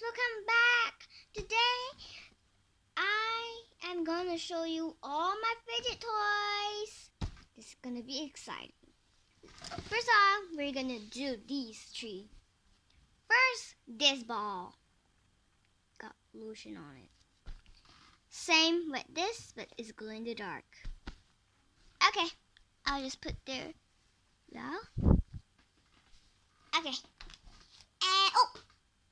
welcome back. Today I am gonna show you all my fidget toys. This is gonna be exciting. First off, we're gonna do these three. First, this ball. Got lotion on it. Same with this, but it's glow in the dark. Okay, I'll just put there. Yeah. Okay. And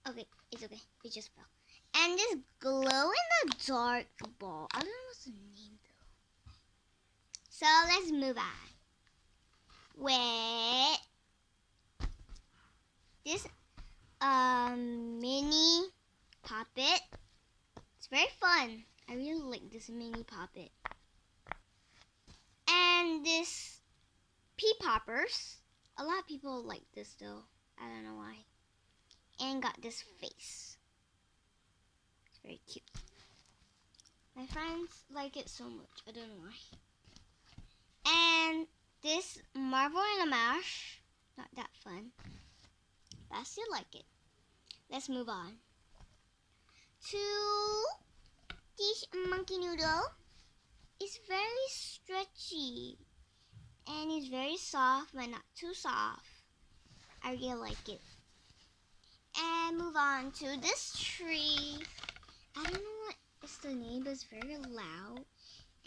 okay, it's okay. It just fell. And this glow in the dark ball. I don't know what's the name though. So let's move on. With this mini puppet. It's very fun. I really like this mini puppet. And this pea poppers. A lot of people like this though. I don't know why. And got this face. It's very cute. My friends like it so much. I don't know why. And this Marvel in a Mash. Not that fun. But I still like it. Let's move on to this monkey noodle. It's very stretchy. And it's very soft, but not too soft. I really like it. And move on to this tree. I don't know what is the name, but it's very loud.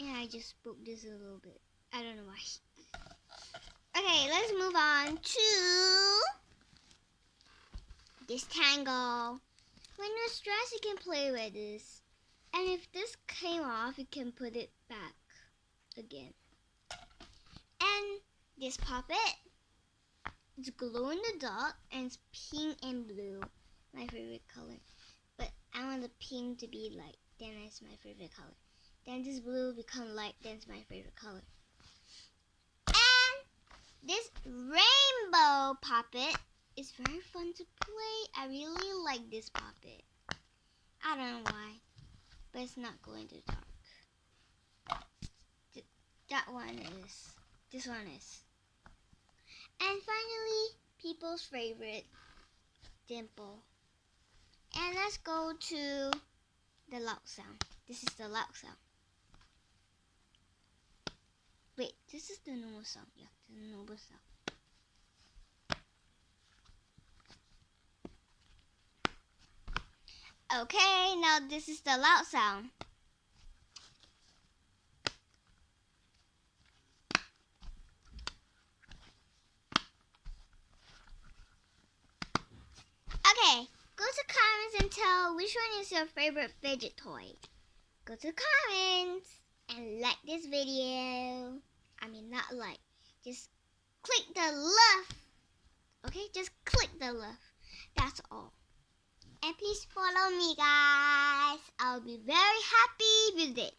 And I just spoke this a little bit. I don't know why. Okay, let's move on to this tangle. When you're stressed, you can play with this. And if this came off, you can put it back again. And this puppet. It's glow in the dark and it's pink and blue. My favorite color. But I want the pink to be light. Then it's my favorite color. Then this blue become light. Then it's my favorite color. And this rainbow puppet is very fun to play. I really like this puppet. I don't know why. But it's not glow in the dark. That one is. This one is. And finally, people's favorite, Dimple. And let's go to the loud sound. This is the loud sound. Wait, this is the normal sound. Yeah, the normal sound. Okay, now this is the loud sound. Okay, go to comments and tell which one is your favorite fidget toy. Go to comments and like this video. I mean, not like. Just click the love. Okay, just click the love. That's all. And please follow me, guys. I'll be very happy with it.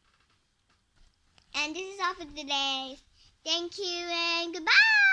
And this is all for today. Thank you and goodbye.